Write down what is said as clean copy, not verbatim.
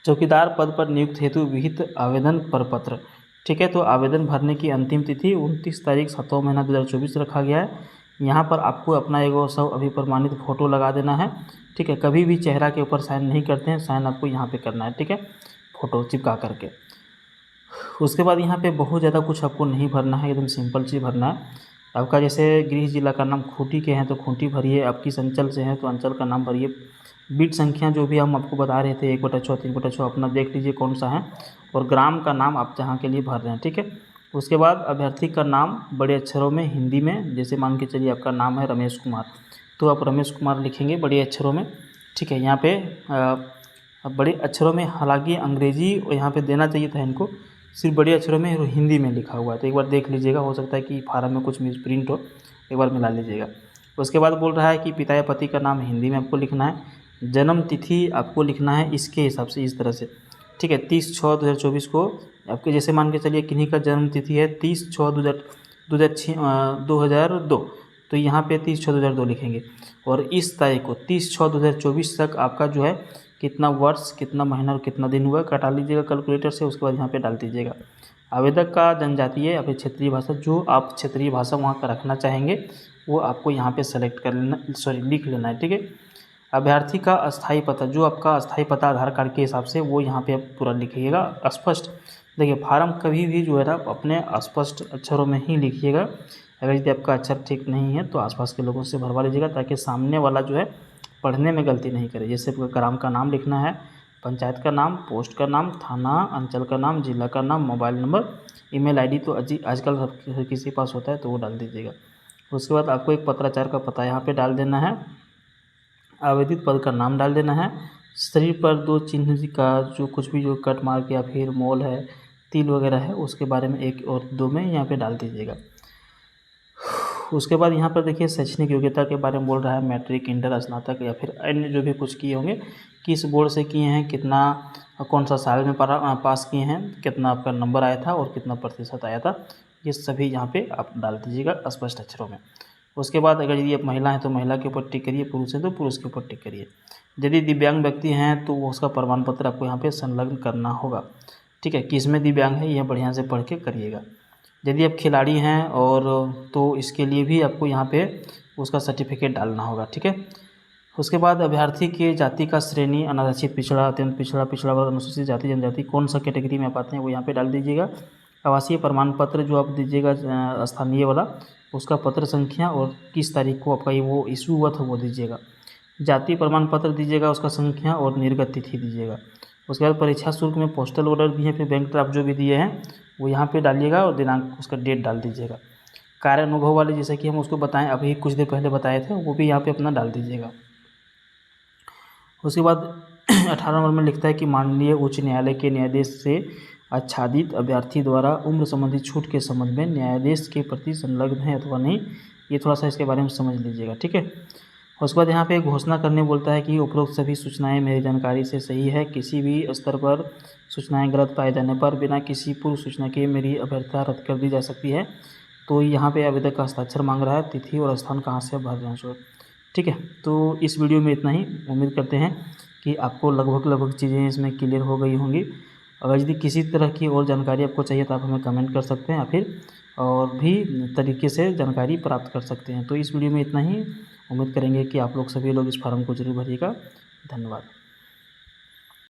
चौकीदार पद पर नियुक्त हेतु विहित आवेदन प्रपत्र। ठीक है, तो आवेदन भरने की अंतिम तिथि 29 तारीख 7वां महीना 2024 रखा गया है। यहाँ पर आपको अपना एगो अभिप्रमाणित फ़ोटो लगा देना है। ठीक है, कभी भी चेहरा के ऊपर साइन नहीं करते हैं, साइन आपको यहाँ पे करना है। ठीक है, फ़ोटो चिपका करके। उसके बाद यहाँ पे बहुत ज़्यादा कुछ आपको नहीं भरना है, एकदम सिंपल चीज़ भरना है। आपका जैसे गृह जिला का नाम खूंटी के हैं तो खूंटी भरिए, आप किस अंचल से हैं तो अंचल का नाम भरिए। बीट संख्या जो भी हम आपको बता रहे थे 1/6 3/6 अपना देख लीजिए कौन सा है, और ग्राम का नाम आप जहाँ के लिए भर रहे हैं। ठीक है, उसके बाद अभ्यर्थी का नाम बड़े अक्षरों में हिंदी में, जैसे मान के चलिए आपका नाम है रमेश कुमार, तो आप रमेश कुमार लिखेंगे बड़े अक्षरों में। ठीक है, यहाँ पे बड़े अक्षरों में, हालांकि अंग्रेजी यहाँ पे देना चाहिए था इनको, सिर्फ बड़े अक्षरों में और हिंदी में लिखा हुआ है, तो एक बार देख लीजिएगा, हो सकता है कि फार्म में कुछ मिसप्रिंट हो, एक बार मिला लीजिएगा। उसके बाद बोल रहा है कि पिता या पति का नाम हिंदी में आपको लिखना है। जन्म तिथि आपको लिखना है इसके हिसाब से, इस तरह से। ठीक है, 30/6/2024 को आपके, जैसे मान के चलिए किन्हीं का जन्म तिथि है 30/6/2002, तो यहाँ पे 30/6/2002 लिखेंगे, और इस तारीख को 30/6/2024 तक आपका जो है कितना वर्ष, कितना महीना और कितना दिन हुआ कटा लीजिएगा कैलकुलेटर से। उसके बाद यहाँ पे डाल दीजिएगा। आवेदक का जनजातीय या फिर क्षेत्रीय भाषा, जो आप क्षेत्रीय भाषा वहाँ का रखना चाहेंगे वो आपको यहाँ पे सेलेक्ट कर लेना, लिख लेना है। ठीक है, अभ्यर्थी का अस्थायी पता, जो आपका अस्थायी पता आधार कार्ड के हिसाब से, वो यहाँ पे आप पूरा लिखिएगा स्पष्ट। देखिए, फार्म कभी भी जो है ना अपने स्पष्ट अक्षरों में ही लिखिएगा। अगर यदि आपका अक्षर ठीक नहीं है तो आसपास के लोगों से भरवा लीजिएगा, ताकि सामने वाला जो है पढ़ने में गलती नहीं करे। जैसे आपको ग्राम का नाम लिखना है, पंचायत का नाम, पोस्ट का नाम, थाना, अंचल का नाम, जिला का नाम, मोबाइल नंबर, ईमेल आईडी तो आजकल हर किसी के पास होता है, तो वो डाल दीजिएगा। उसके बाद आपको एक पत्राचार का पता यहाँ पे डाल देना है। आवेदित पद का नाम डाल देना है। शरीर पर 2 चिन्ह का जो कुछ भी जो कट मार्क या फिर मोल है, तिल वगैरह है, उसके बारे में 1 और 2 में यहाँ पे डाल दीजिएगा। उसके बाद यहाँ पर देखिए शैक्षणिक योग्यता के बारे में बोल रहा है, मैट्रिक, इंटर, स्नातक या फिर अन्य जो भी कुछ किए होंगे, किस बोर्ड से किए हैं, कितना कौन सा साल में पास किए हैं, कितना आपका नंबर आया था और कितना प्रतिशत आया था, ये सभी यहाँ पे आप डाल दीजिएगा स्पष्ट अक्षरों में। उसके बाद अगर यदि आप महिला हैं तो महिला के ऊपर टिक करिए, पुरुष हैं तो पुरुष के ऊपर टिक करिए। यदि दिव्यांग व्यक्ति हैं तो उसका प्रमाण पत्र आपको यहाँ पे संलग्न करना होगा। ठीक है, किसमें दिव्यांग है यह बढ़िया से पढ़ के करिएगा। यदि आप खिलाड़ी हैं और तो इसके लिए भी आपको यहाँ पे उसका सर्टिफिकेट डालना होगा। ठीक है, उसके बाद अभ्यर्थी के जाति का श्रेणी, अनारक्षित, पिछड़ा, अत्यंत पिछड़ा, पिछड़ा वर्ग, अनुसूचित जाति, जनजाति, कौन सा कैटेगरी में आप आते हैं वो यहाँ पे डाल दीजिएगा। आवासीय प्रमाण पत्र जो आप दीजिएगा स्थानीय वाला, उसका पत्र संख्या और किस तारीख को आपका ये वो इशू हुआ था वो दीजिएगा। जाति प्रमाण पत्र दीजिएगा, उसका संख्या और निर्गत तिथि दीजिएगा। उसके बाद परीक्षा शुल्क में पोस्टल ऑर्डर दिए, फिर बैंक ड्राफ्ट जो भी दिए हैं वो यहाँ पे डालिएगा, और दिनांक उसका डेट डाल दीजिएगा। कार्य अनुभव वाले जैसे कि हम उसको बताएं, अभी कुछ देर पहले बताए थे, वो भी यहाँ पे अपना डाल दीजिएगा। उसके बाद 18 नंबर में लिखता है कि माननीय उच्च न्यायालय के न्यायाधीश से आच्छादित अभ्यर्थी द्वारा उम्र संबंधी छूट के संबंध में न्यायाधीश के प्रति संलग्न है अथवा नहीं, ये थोड़ा सा इसके बारे में समझ लीजिएगा। ठीक है, उसके बाद यहाँ पे घोषणा करने बोलता है कि उपरोक्त सभी सूचनाएं मेरी जानकारी से सही है। किसी भी स्तर पर सूचनाएं गलत पाए जाने पर बिना किसी पूर्व सूचना के मेरी अभ्यर्थना रद्द कर दी जा सकती है। तो यहाँ पे आवेदक का हस्ताक्षर मांग रहा है, तिथि और स्थान कहाँ से भर रहे हैं सो। ठीक है, तो इस वीडियो में इतना ही। उम्मीद करते हैं कि आपको लगभग चीज़ें इसमें क्लियर हो गई होंगी। अगर यदि किसी तरह की और जानकारी आपको चाहिए तो आप हमें कमेंट कर सकते हैं, या फिर और भी तरीके से जानकारी प्राप्त कर सकते हैं। तो इस वीडियो में इतना ही। उम्मीद करेंगे कि आप लोग सभी लोग इस फार्म को जरूर भरिएगा। धन्यवाद।